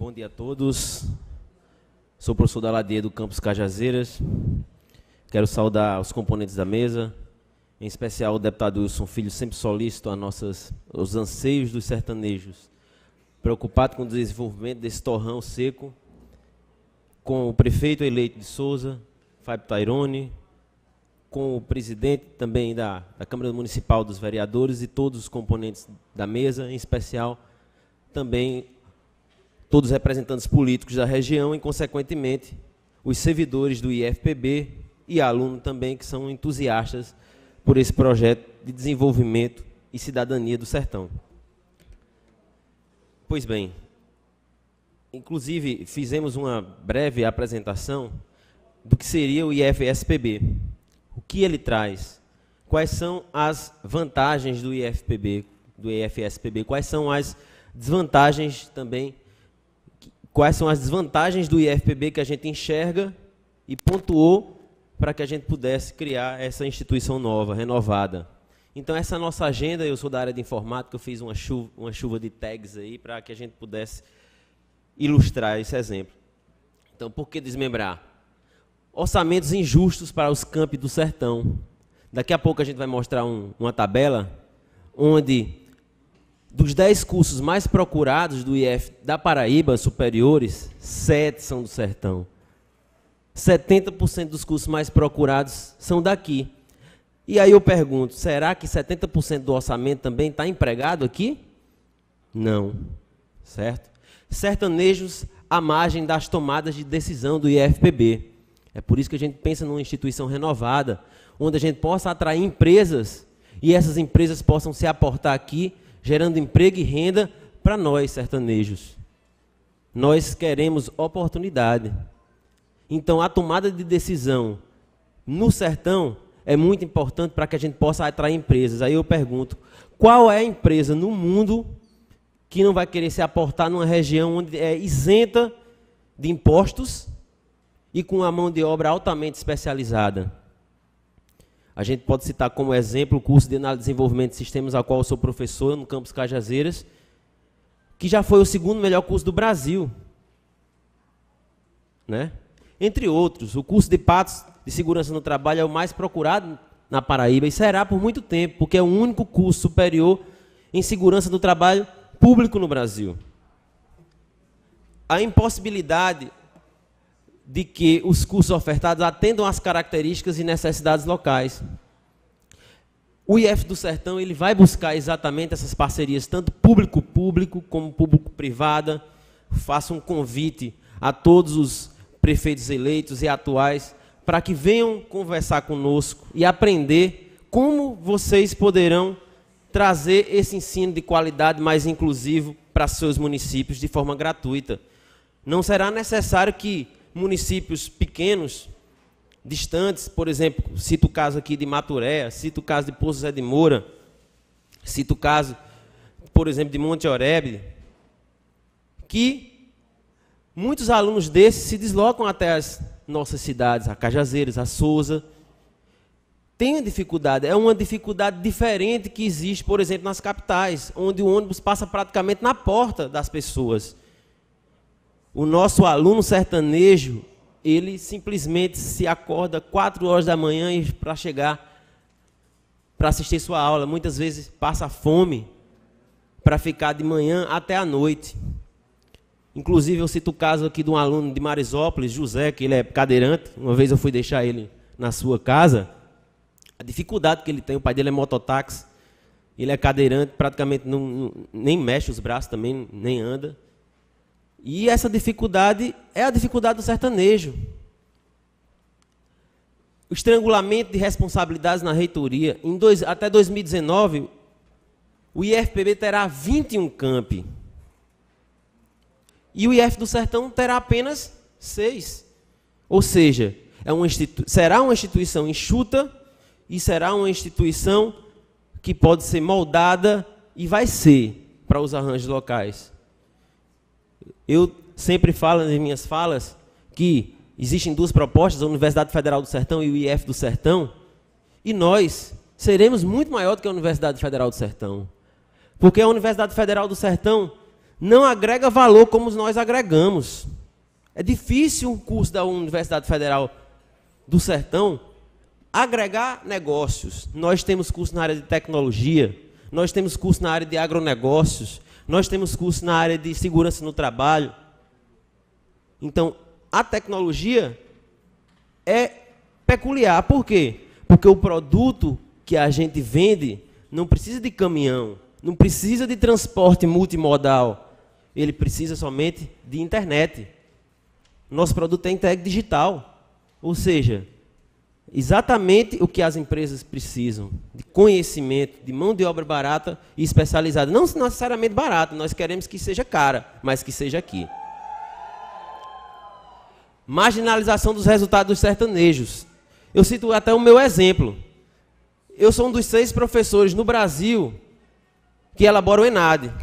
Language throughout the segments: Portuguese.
Bom dia a todos. Sou o professor Daladier do campus Cajazeiras. Quero saudar os componentes da mesa, em especial o deputado Wilson Filho, sempre solícito aos anseios dos sertanejos, preocupado com o desenvolvimento desse torrão seco, com o prefeito eleito de Souza, Fábio Tairone, com o presidente também da Câmara Municipal dos Vereadores e todos os componentes da mesa, em especial também todos os representantes políticos da região e, consequentemente, os servidores do IFPB e alunos também, que são entusiastas por esse projeto de desenvolvimento e cidadania do sertão. Pois bem, inclusive fizemos uma breve apresentação do que seria o IFSPB, o que ele traz, quais são as vantagens do IFPB, do IFSPB, quais são as desvantagens também, quais são as desvantagens do IFPB que a gente enxerga e pontuou para que a gente pudesse criar essa instituição nova, renovada. Então, essa é a nossa agenda. Eu sou da área de informática, eu fiz uma chuva de tags aí para que a gente pudesse ilustrar esse exemplo. Então, por que desmembrar? Orçamentos injustos para os campi do sertão. Daqui a pouco a gente vai mostrar uma tabela onde, dos 10 cursos mais procurados do IF da Paraíba, superiores, 7 são do sertão. 70% dos cursos mais procurados são daqui. E aí eu pergunto, será que 70% do orçamento também está empregado aqui? Não. Certo? Sertanejos à margem das tomadas de decisão do IFPB. É por isso que a gente pensa numa instituição renovada, onde a gente possa atrair empresas e essas empresas possam se aportar aqui, gerando emprego e renda para nós, sertanejos. Nós queremos oportunidade. Então, a tomada de decisão no sertão é muito importante para que a gente possa atrair empresas. Aí eu pergunto, qual é a empresa no mundo que não vai querer se aportar numa região onde é isenta de impostos e com a mão de obra altamente especializada? A gente pode citar como exemplo o curso de análise e desenvolvimento de sistemas, ao qual eu sou professor no campus Cajazeiras, que já foi o segundo melhor curso do Brasil, né? Entre outros, o curso de PATS de segurança no trabalho é o mais procurado na Paraíba e será por muito tempo, porque é o único curso superior em segurança do trabalho público no Brasil. A impossibilidade de que os cursos ofertados atendam às características e necessidades locais. O IF do Sertão ele vai buscar exatamente essas parcerias, tanto público-público como público-privada. Faço um convite a todos os prefeitos eleitos e atuais para que venham conversar conosco e aprender como vocês poderão trazer esse ensino de qualidade mais inclusivo para seus municípios de forma gratuita. Não será necessário que municípios pequenos, distantes, por exemplo, cito o caso aqui de Maturé, cito o caso de Poço Zé de Moura, cito o caso, por exemplo, de Monte Oreb, que muitos alunos desses se deslocam até as nossas cidades, a Cajazeiras, a Souza. Tem dificuldade, é uma dificuldade diferente que existe, por exemplo, nas capitais, onde o ônibus passa praticamente na porta das pessoas. O nosso aluno sertanejo, ele simplesmente se acorda 4 horas da manhã para chegar, para assistir sua aula. Muitas vezes passa fome para ficar de manhã até a noite. Inclusive, eu cito o caso aqui de um aluno de Marisópolis, José, que ele é cadeirante. Uma vez eu fui deixar ele na sua casa. A dificuldade que ele tem, o pai dele é mototáxi. Ele é cadeirante, praticamente nem mexe os braços também, nem anda. E essa dificuldade é a dificuldade do sertanejo. O estrangulamento de responsabilidades na reitoria. Até 2019, o IFPB terá 21 campi. E o IF do Sertão terá apenas 6. Ou seja, será uma instituição enxuta e será uma instituição que pode ser moldada e vai ser para os arranjos locais. Eu sempre falo nas minhas falas que existem 2 propostas, a Universidade Federal do Sertão e o IF do Sertão, e nós seremos muito maior do que a Universidade Federal do Sertão. Porque a Universidade Federal do Sertão não agrega valor como nós agregamos. É difícil um curso da Universidade Federal do Sertão agregar negócios. Nós temos curso na área de tecnologia, nós temos curso na área de agronegócios, nós temos curso na área de segurança no trabalho. Então, a tecnologia é peculiar. Por quê? Porque o produto que a gente vende não precisa de caminhão, não precisa de transporte multimodal, ele precisa somente de internet. Nosso produto é entregue digital, ou seja, exatamente o que as empresas precisam, de conhecimento, de mão de obra barata e especializada. Não necessariamente barata, nós queremos que seja cara, mas que seja aqui. Marginalização dos resultados dos sertanejos. Eu cito até o meu exemplo. Eu sou um dos 6 professores no Brasil que elabora o ENAD.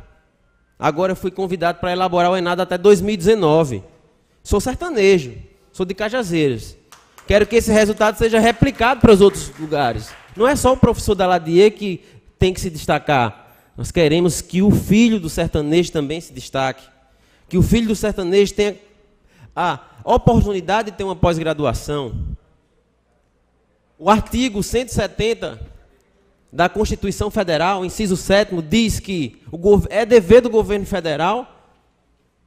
Agora eu fui convidado para elaborar o ENAD até 2019. Sou sertanejo, sou de Cajazeiras. Quero que esse resultado seja replicado para os outros lugares. Não é só o professor da Ladier que tem que se destacar. Nós queremos que o filho do sertanejo também se destaque. Que o filho do sertanejo tenha a oportunidade de ter uma pós-graduação. O artigo 170 da Constituição Federal, inciso 7º, diz que é dever do governo federal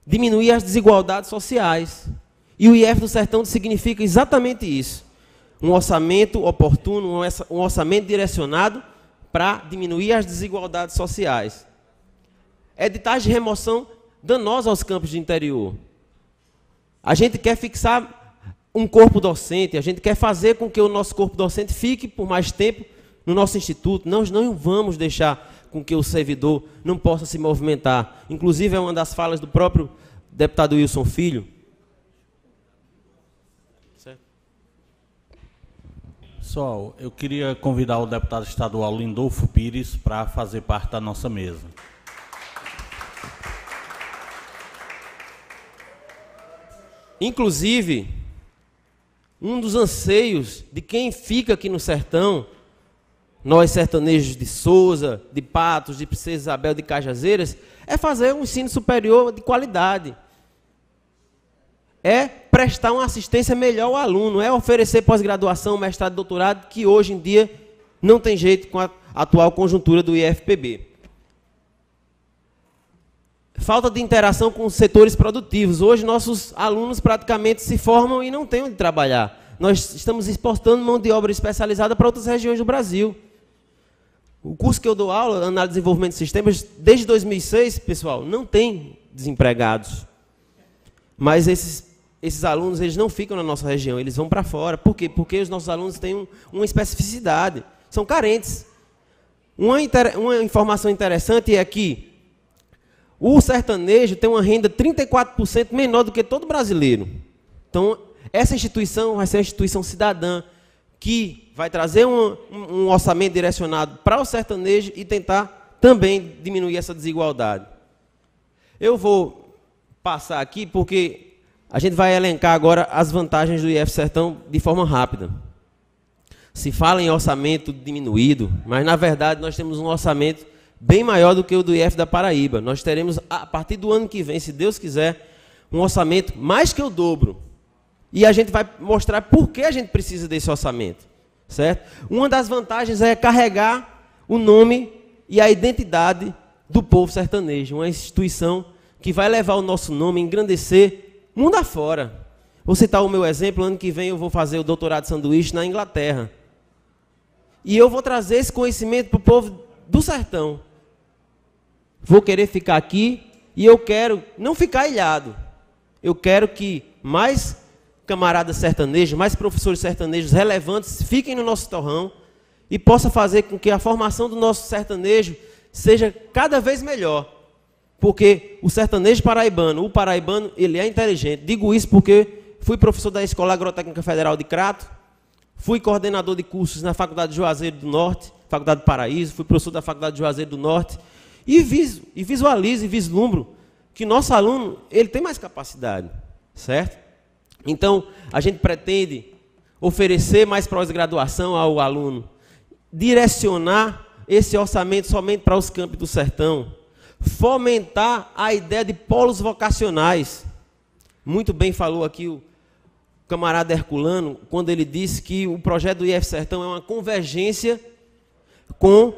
diminuir as desigualdades sociais. E o IF do Sertão significa exatamente isso. Um orçamento oportuno, um orçamento direcionado para diminuir as desigualdades sociais. Editais de remoção danosos aos campos de interior. A gente quer fixar um corpo docente, a gente quer fazer com que o nosso corpo docente fique por mais tempo no nosso instituto. Nós não vamos deixar com que o servidor não possa se movimentar. Inclusive, é uma das falas do próprio deputado Wilson Filho. Certo. Pessoal, eu queria convidar o deputado estadual Lindolfo Pires para fazer parte da nossa mesa. Inclusive, um dos anseios de quem fica aqui no sertão, nós sertanejos de Souza, de Patos, de Princesa Isabel, de Cajazeiras, é fazer um ensino superior de qualidade. É prestar uma assistência melhor ao aluno, é oferecer pós-graduação, mestrado, doutorado, que hoje em dia não tem jeito com a atual conjuntura do IFPB. Falta de interação com os setores produtivos. Hoje, nossos alunos praticamente se formam e não têm onde trabalhar. Nós estamos exportando mão de obra especializada para outras regiões do Brasil. O curso que eu dou aula, Análise e Desenvolvimento de Sistemas, desde 2006, pessoal, não tem desempregados. Mas esses alunos, eles não ficam na nossa região, eles vão para fora. Por quê? Porque os nossos alunos têm uma especificidade, são carentes. Uma informação interessante é que o sertanejo tem uma renda 34% menor do que todo brasileiro. Então, essa instituição vai ser uma instituição cidadã que vai trazer um orçamento direcionado para o sertanejo e tentar também diminuir essa desigualdade. Eu vou passar aqui porque a gente vai elencar agora as vantagens do IF Sertão de forma rápida. Se fala em orçamento diminuído, mas na verdade nós temos um orçamento bem maior do que o do IF da Paraíba. Nós teremos, a partir do ano que vem, se Deus quiser, um orçamento mais que o dobro. E a gente vai mostrar por que a gente precisa desse orçamento. Certo? Uma das vantagens é carregar o nome e a identidade do povo sertanejo. Uma instituição que vai levar o nosso nome, engrandecer mundo afora. Vou citar o meu exemplo, ano que vem eu vou fazer o doutorado de sanduíche na Inglaterra. E eu vou trazer esse conhecimento para o povo do sertão. Vou querer ficar aqui e eu quero não ficar ilhado. Eu quero que mais camaradas sertanejos, mais professores sertanejos relevantes fiquem no nosso torrão e possa fazer com que a formação do nosso sertanejo seja cada vez melhor. Porque o sertanejo paraibano, o paraibano, ele é inteligente. Digo isso porque fui professor da Escola Agrotécnica Federal de Crato, fui coordenador de cursos na Faculdade de Juazeiro do Norte, Faculdade do Paraíso, fui professor da Faculdade de Juazeiro do Norte, e visualizo e vislumbro que nosso aluno ele tem mais capacidade, certo? Então, a gente pretende oferecer mais pós-graduação ao aluno, direcionar esse orçamento somente para os campos do sertão, fomentar a ideia de polos vocacionais. Muito bem falou aqui o camarada Herculano, quando ele disse que o projeto do IF Sertão é uma convergência com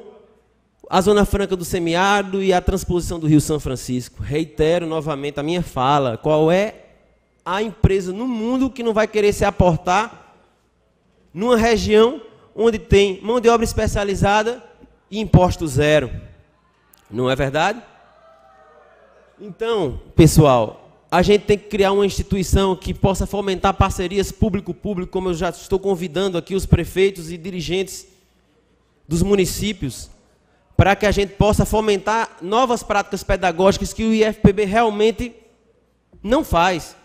a Zona Franca do Semiárido e a transposição do Rio São Francisco. Reitero novamente a minha fala, qual é a empresa no mundo que não vai querer se aportar numa região onde tem mão de obra especializada e imposto zero? Não é verdade? Então, pessoal, a gente tem que criar uma instituição que possa fomentar parcerias público-público, como eu já estou convidando aqui os prefeitos e dirigentes dos municípios, para que a gente possa fomentar novas práticas pedagógicas que o IFPB realmente não faz.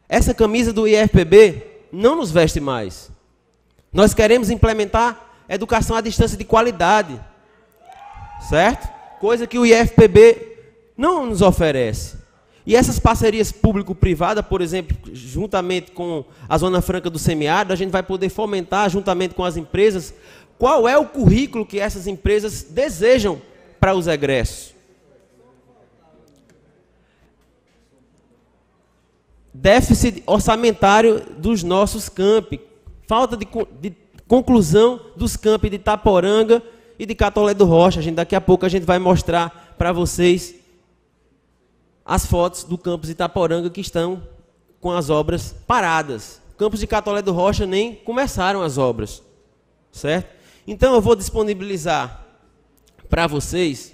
Essa camisa do IFPB não nos veste mais. Nós queremos implementar educação à distância de qualidade, certo? Coisa que o IFPB não nos oferece. E essas parcerias público-privadas, por exemplo, juntamente com a Zona Franca do Semiárido, a gente vai poder fomentar, juntamente com as empresas, qual é o currículo que essas empresas desejam para os egressos. Déficit orçamentário dos nossos campi, falta de conclusão dos campi de Itaporanga e de Catolé do Rocha. Daqui a pouco a gente vai mostrar para vocês as fotos do campus de Itaporanga que estão com as obras paradas. O campus de Catolé do Rocha nem começaram as obras, certo? Então eu vou disponibilizar para vocês,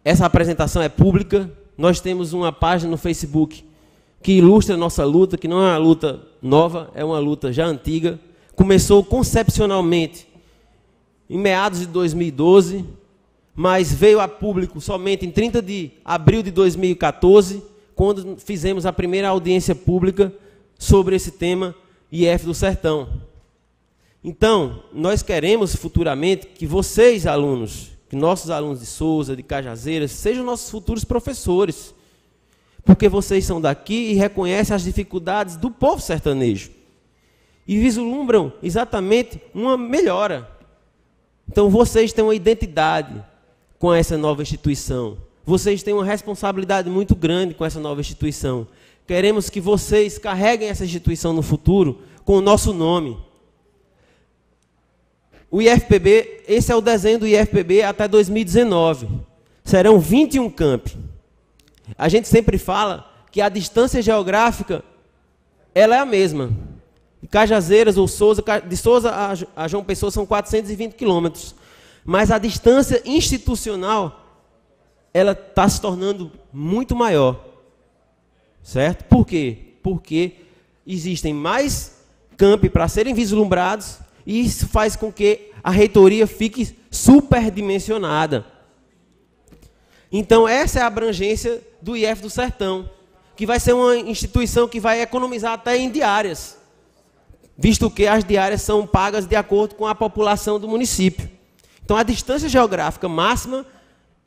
essa apresentação é pública, nós temos uma página no Facebook que ilustra a nossa luta, que não é uma luta nova, é uma luta já antiga. Começou concepcionalmente em meados de 2012, mas veio a público somente em 30 de abril de 2014, quando fizemos a primeira audiência pública sobre esse tema IF do Sertão. Então, nós queremos futuramente que vocês, alunos, que nossos alunos de Souza, de Cajazeiras, sejam nossos futuros professores, porque vocês são daqui e reconhecem as dificuldades do povo sertanejo e vislumbram exatamente uma melhora. Então, vocês têm uma identidade com essa nova instituição. Vocês têm uma responsabilidade muito grande com essa nova instituição. Queremos que vocês carreguem essa instituição no futuro com o nosso nome. O IFPB, esse é o desenho do IFPB até 2019. Serão 21 campi. A gente sempre fala que a distância geográfica ela é a mesma. De Cajazeiras ou Souza, de Souza a João Pessoa são 420 quilômetros. Mas a distância institucional ela está se tornando muito maior. Certo? Por quê? Porque existem mais campi para serem vislumbrados e isso faz com que a reitoria fique superdimensionada. Então, essa é a abrangência do IF do Sertão, que vai ser uma instituição que vai economizar até em diárias, visto que as diárias são pagas de acordo com a população do município. Então, a distância geográfica máxima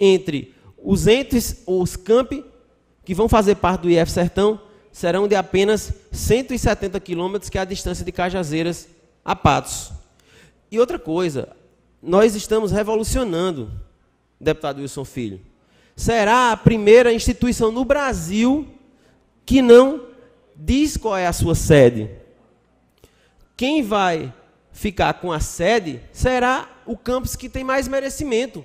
entre os entes, os campi, que vão fazer parte do IF Sertão, serão de apenas 170 quilômetros, que é a distância de Cajazeiras a Patos. E outra coisa, nós estamos revolucionando, deputado Wilson Filho. Será a primeira instituição no Brasil que não diz qual é a sua sede. Quem vai ficar com a sede será o campus que tem mais merecimento.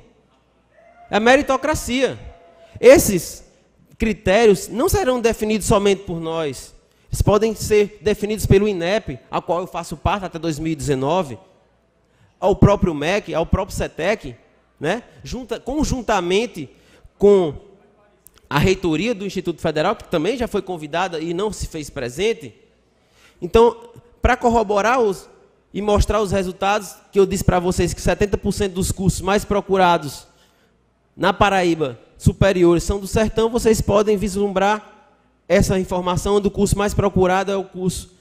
É a meritocracia. Esses critérios não serão definidos somente por nós. Eles podem ser definidos pelo INEP, a qual eu faço parte até 2019, ao próprio MEC, ao próprio CETEC, né? Conjuntamente com a reitoria do Instituto Federal, que também já foi convidada e não se fez presente. Então, para corroborar e mostrar os resultados, que eu disse para vocês que 70% dos cursos mais procurados na Paraíba superiores são do Sertão, vocês podem vislumbrar essa informação do curso mais procurado é o curso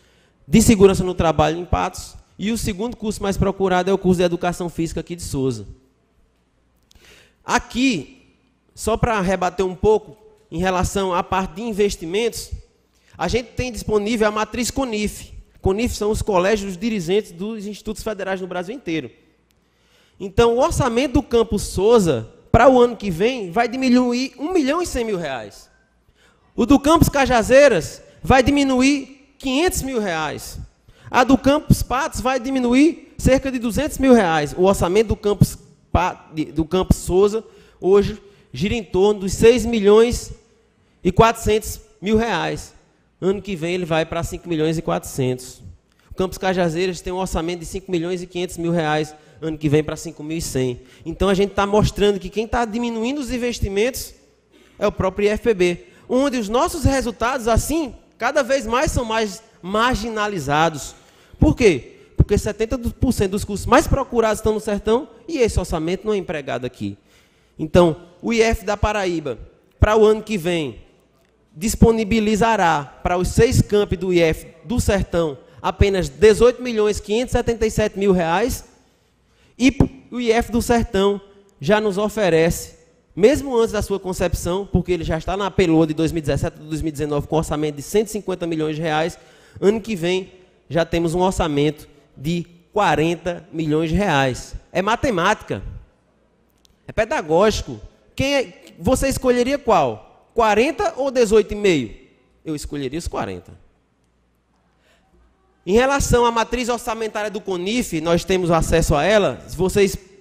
de Segurança no Trabalho em Patos, e o segundo curso mais procurado é o curso de Educação Física aqui de Souza. Aqui, só para rebater um pouco, em relação à parte de investimentos, a gente tem disponível a matriz CONIF. CONIF são os colégios dirigentes dos institutos federais no Brasil inteiro. Então, o orçamento do Campus Souza, para o ano que vem, vai diminuir R$1.100.000. O do campus Cajazeiras vai diminuir R$500.000. A do campus Patos vai diminuir cerca de R$200.000. O orçamento do campus Souza hoje gira em torno dos R$6.400.000. Ano que vem ele vai para R$5.400.000. O campus Cajazeiras tem um orçamento de R$5.500.000. Ano que vem para 5.100. Então a gente está mostrando que quem está diminuindo os investimentos é o próprio IFPB, onde os nossos resultados, assim, cada vez mais são mais marginalizados. Por quê? Porque 70% dos cursos mais procurados estão no sertão e esse orçamento não é empregado aqui. Então, o IF da Paraíba, para o ano que vem, disponibilizará para os 6 campi do IF do sertão apenas R$18.577.000. E o IF do Sertão já nos oferece, mesmo antes da sua concepção, porque ele já está na PELOA de 2017 e 2019 com orçamento de R$150 milhões, ano que vem já temos um orçamento de R$40 milhões. É matemática, é pedagógico. Você escolheria qual? 40 ou 18,5? Eu escolheria os 40. Em relação à matriz orçamentária do CONIF, nós temos acesso a ela.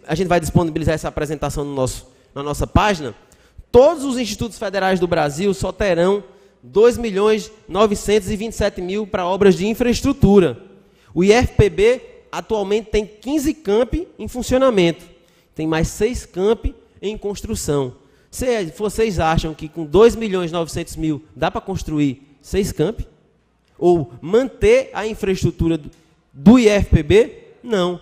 A gente vai disponibilizar essa apresentação na nossa página. Todos os institutos federais do Brasil só terão R$2.927.000 para obras de infraestrutura. O IFPB atualmente tem 15 campi em funcionamento. Tem mais 6 campi em construção. Vocês acham que com R$2.900.000 dá para construir 6 campi? Ou manter a infraestrutura do IFPB? Não.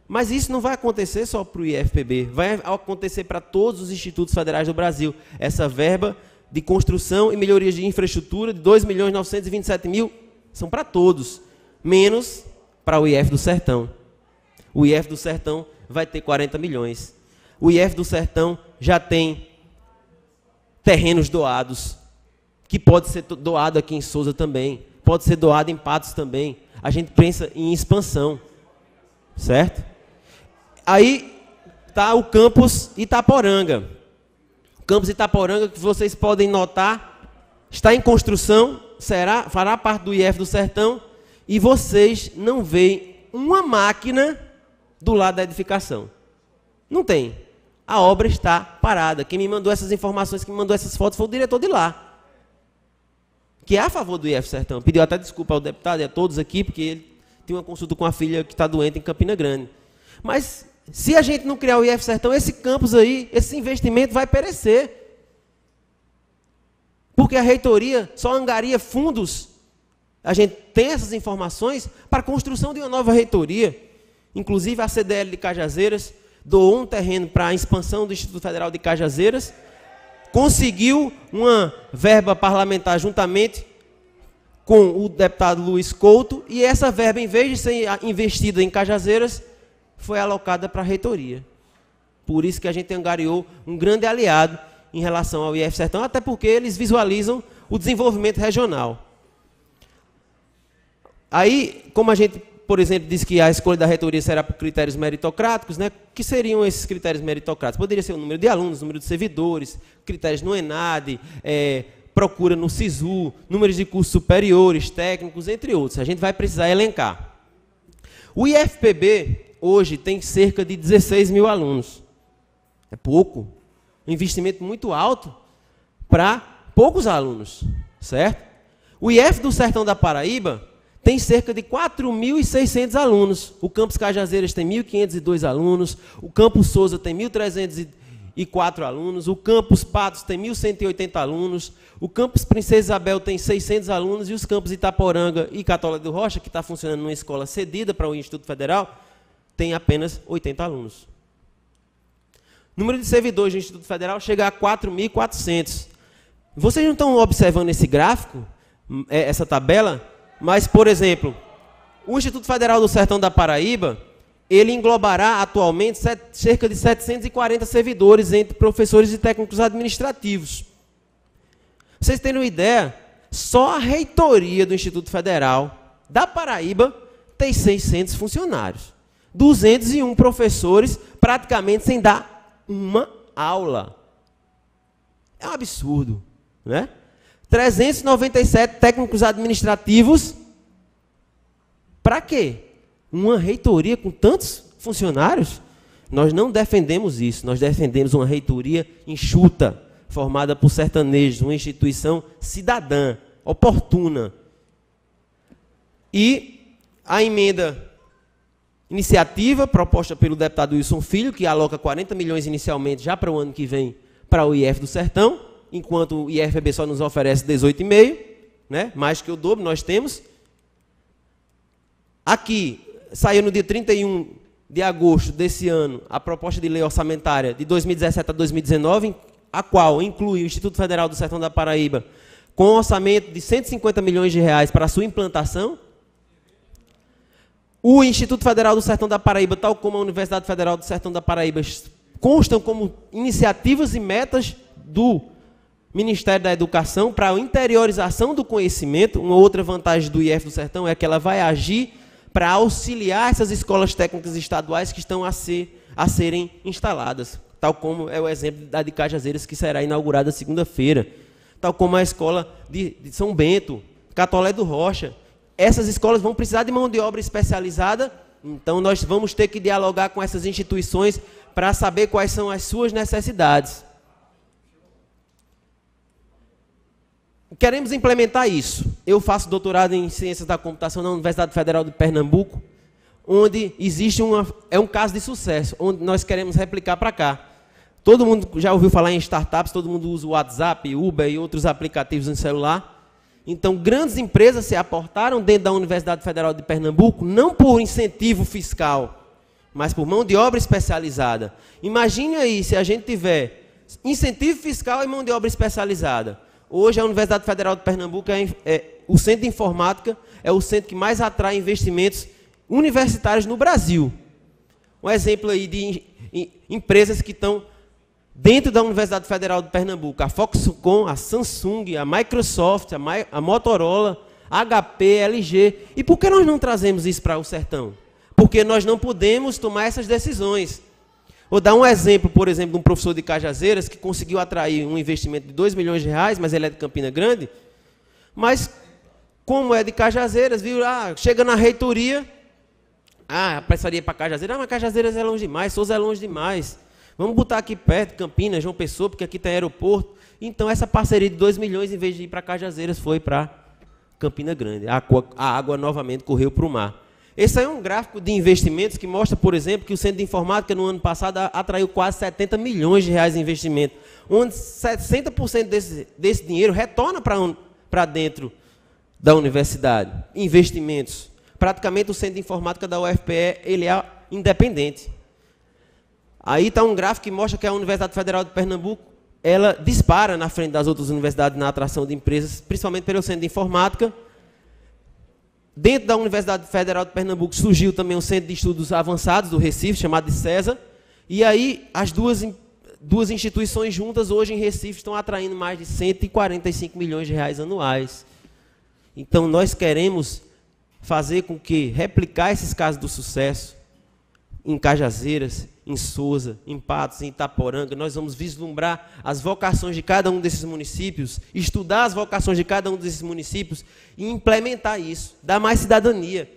Mas isso não vai acontecer só para o IFPB, vai acontecer para todos os institutos federais do Brasil. Essa verba de construção e melhorias de infraestrutura de R$2.927.000 são para todos, menos para o IF do Sertão. O IF do Sertão vai ter 40 milhões. O IF do Sertão já tem terrenos doados, que pode ser doado aqui em Souza também. Pode ser doado em Patos também. A gente pensa em expansão, certo? Aí está o campus Itaporanga. O campus Itaporanga, que vocês podem notar, está em construção, fará parte do IF do Sertão, e vocês não veem uma máquina do lado da edificação. Não tem. A obra está parada. Quem me mandou essas informações, quem me mandou essas fotos foi o diretor de lá, que é a favor do IF Sertão. Pediu até desculpa ao deputado e a todos aqui, porque ele tem uma consulta com a filha que está doente em Campina Grande. Mas, se a gente não criar o IF Sertão, esse campus aí, esse investimento vai perecer. Porque a reitoria só angaria fundos, a gente tem essas informações, para a construção de uma nova reitoria. Inclusive, a CDL de Cajazeiras doou um terreno para a expansão do Instituto Federal de Cajazeiras, conseguiu uma verba parlamentar juntamente com o deputado Luiz Couto, e essa verba, em vez de ser investida em Cajazeiras, foi alocada para a reitoria. Por isso que a gente angariou um grande aliado em relação ao IF Sertão, até porque eles visualizam o desenvolvimento regional. Aí, como a gente, por exemplo, disse que a escolha da reitoria será por critérios meritocráticos, né? Que seriam esses critérios meritocráticos? Poderia ser o número de alunos, número de servidores, critérios no ENAD, procura no SISU, números de cursos superiores, técnicos, entre outros. A gente vai precisar elencar. O IFPB, hoje, tem cerca de 16 mil alunos. É pouco. Um investimento muito alto para poucos alunos, certo? O IF do Sertão da Paraíba tem cerca de 4.600 alunos. O campus Cajazeiras tem 1.502 alunos, o campus Souza tem 1.304 alunos, o campus Patos tem 1.180 alunos, o campus Princesa Isabel tem 600 alunos e os campos Itaporanga e Católica do Rocha, que está funcionando numa escola cedida para o Instituto Federal, tem apenas 80 alunos. O número de servidores do Instituto Federal chega a 4.400. Vocês não estão observando esse gráfico, essa tabela? Mas, por exemplo, o Instituto Federal do Sertão da Paraíba, ele englobará atualmente cerca de 740 servidores entre professores e técnicos administrativos. Vocês terem uma ideia, só a reitoria do Instituto Federal da Paraíba tem 600 funcionários. 201 professores, praticamente sem dar uma aula. É um absurdo, né? 397 técnicos administrativos. Para quê? Uma reitoria com tantos funcionários? Nós não defendemos isso. Nós defendemos uma reitoria enxuta, formada por sertanejos, uma instituição cidadã, oportuna. E a emenda iniciativa proposta pelo deputado Wilson Filho, que aloca 40 milhões inicialmente já para o ano que vem para o IF do Sertão, enquanto o IFPB só nos oferece 18,5, né? Mais que o dobro nós temos. Aqui, saiu no dia 31 de agosto desse ano a proposta de lei orçamentária de 2017 a 2019, a qual inclui o Instituto Federal do Sertão da Paraíba com um orçamento de 150 milhões de reais para a sua implantação. O Instituto Federal do Sertão da Paraíba, tal como a Universidade Federal do Sertão da Paraíba, constam como iniciativas e metas do Ministério da Educação para a interiorização do conhecimento. Uma outra vantagem do IF do Sertão é que ela vai agir para auxiliar essas escolas técnicas estaduais que estão a serem instaladas, tal como é o exemplo da de Cajazeiras, que será inaugurada segunda-feira, tal como a escola de São Bento, Catolé do Rocha. Essas escolas vão precisar de mão de obra especializada, então nós vamos ter que dialogar com essas instituições para saber quais são as suas necessidades. Queremos implementar isso. Eu faço doutorado em Ciências da Computação na Universidade Federal de Pernambuco, onde existe um caso de sucesso, onde nós queremos replicar para cá. Todo mundo já ouviu falar em startups, todo mundo usa o WhatsApp, Uber e outros aplicativos no celular. Então, grandes empresas se aportaram dentro da Universidade Federal de Pernambuco, não por incentivo fiscal, mas por mão de obra especializada. Imagine aí, se a gente tiver incentivo fiscal e mão de obra especializada. Hoje, a Universidade Federal de Pernambuco o Centro de Informática é o centro que mais atrai investimentos universitários no Brasil. Um exemplo aí de empresas que estão dentro da Universidade Federal de Pernambuco: a Foxconn, a Samsung, a Microsoft, a Motorola, a HP, LG. E por que nós não trazemos isso para o sertão? Porque nós não podemos tomar essas decisões. Vou dar um exemplo, por exemplo, de um professor de Cajazeiras que conseguiu atrair um investimento de 2 milhões de reais, mas ele é de Campina Grande. Mas, como é de Cajazeiras, viu? Chega na reitoria, precisaria para Cajazeiras. Mas Cajazeiras é longe demais, Souza é longe demais. Vamos botar aqui perto, Campinas, João Pessoa, porque aqui tem aeroporto. Então, essa parceria de 2 milhões, em vez de ir para Cajazeiras, foi para Campina Grande. A água novamente correu para o mar. Esse aí é um gráfico de investimentos que mostra, por exemplo, que o Centro de Informática, no ano passado, atraiu quase 70 milhões de reais em investimento, onde 60% desse dinheiro retorna para dentro da universidade. Investimentos. Praticamente, o Centro de Informática da UFPE ele é independente. Aí está um gráfico que mostra que a Universidade Federal de Pernambuco ela dispara na frente das outras universidades na atração de empresas, principalmente pelo Centro de Informática. Dentro da Universidade Federal de Pernambuco surgiu também um Centro de Estudos Avançados do Recife, chamado de CESA. E aí as duas instituições juntas, hoje em Recife, estão atraindo mais de 145 milhões de reais anuais. Então, nós queremos fazer com que replicar esses casos do sucesso em Cajazeiras, em Souza, em Patos, em Itaporanga. Nós vamos vislumbrar as vocações de cada um desses municípios, estudar as vocações de cada um desses municípios e implementar isso, dar mais cidadania.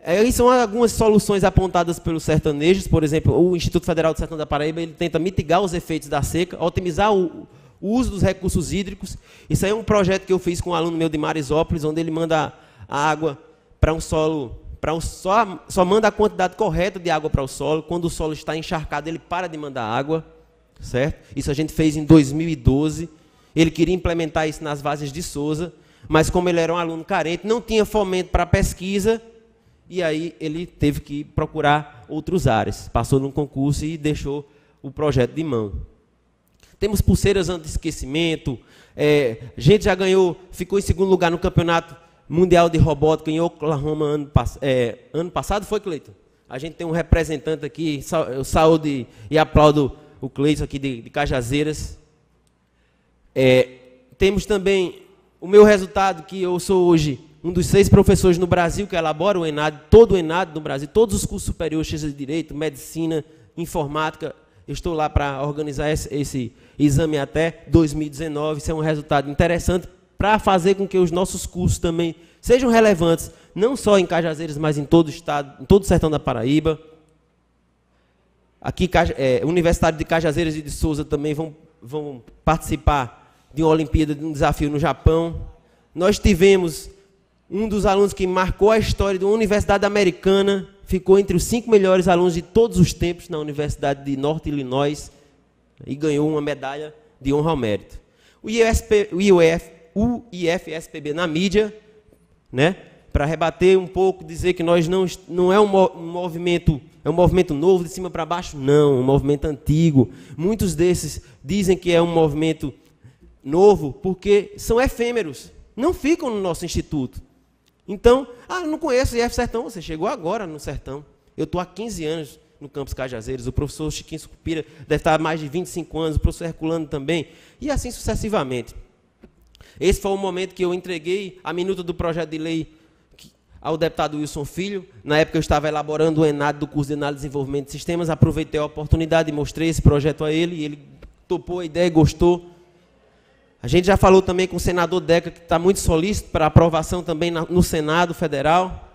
Aí são algumas soluções apontadas pelos sertanejos. Por exemplo, o Instituto Federal do Sertão da Paraíba ele tenta mitigar os efeitos da seca, otimizar o uso dos recursos hídricos. Isso aí é um projeto que eu fiz com um aluno meu de Marisópolis, onde ele manda a água para um solo, só manda a quantidade correta de água para o solo. Quando o solo está encharcado, ele para de mandar água, certo? Isso a gente fez em 2012. Ele queria implementar isso nas várzeas de Souza, mas como ele era um aluno carente, não tinha fomento para pesquisa, e aí ele teve que procurar outros ares. Passou num concurso e deixou o projeto de mão. Temos pulseiras anti-esquecimento. A gente já ganhou, ficou em segundo lugar no campeonato mundial de robótica em Oklahoma ano passado, foi, Cleiton? A gente tem um representante aqui, eu saúdo e aplaudo o Cleiton aqui de Cajazeiras. Temos também o meu resultado, que eu sou hoje um dos 6 professores no Brasil que elabora o ENAD, todo o ENAD no Brasil, todos os cursos superiores, de Direito, Medicina, Informática, Eu estou lá para organizar esse exame até 2019. Isso é um resultado interessante para fazer com que os nossos cursos também sejam relevantes, não só em Cajazeiras, mas em todo o estado, em todo o sertão da Paraíba. Aqui, Universidade de Cajazeiras e de Souza também vão participar de uma Olimpíada, de um desafio no Japão. Nós tivemos um dos alunos que marcou a história de uma universidade americana, ficou entre os 5 melhores alunos de todos os tempos na Universidade de Norte Illinois e ganhou uma medalha de honra ao mérito. O IFSPB na mídia, né, para rebater um pouco, dizer que nós não é um movimento, é um movimento novo de cima para baixo, não, um movimento antigo. Muitos desses dizem que é um movimento novo porque são efêmeros, não ficam no nosso instituto. Então, eu não conheço o IF Sertão, você chegou agora no Sertão. Eu estou há 15 anos no campus Cajazeiras, o professor Chiquinho Sucupira deve estar há mais de 25 anos, o professor Herculano também, e assim sucessivamente. Esse foi o momento que eu entreguei a minuta do projeto de lei ao deputado Wilson Filho. Na época eu estava elaborando o ENAD do curso de Análise e Desenvolvimento de Sistemas, aproveitei a oportunidade e mostrei esse projeto a ele, e ele topou a ideia e gostou. A gente já falou também com o senador Deca, que está muito solícito para aprovação também no Senado Federal.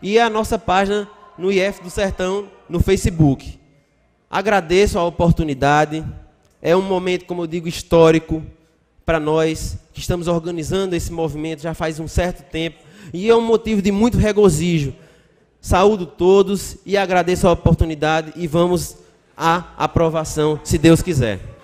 E a nossa página no IF do Sertão, no Facebook. Agradeço a oportunidade. É um momento, como eu digo, histórico para nós, que estamos organizando esse movimento já faz um certo tempo. E é um motivo de muito regozijo. Saúdo todos e agradeço a oportunidade e vamos à aprovação, se Deus quiser.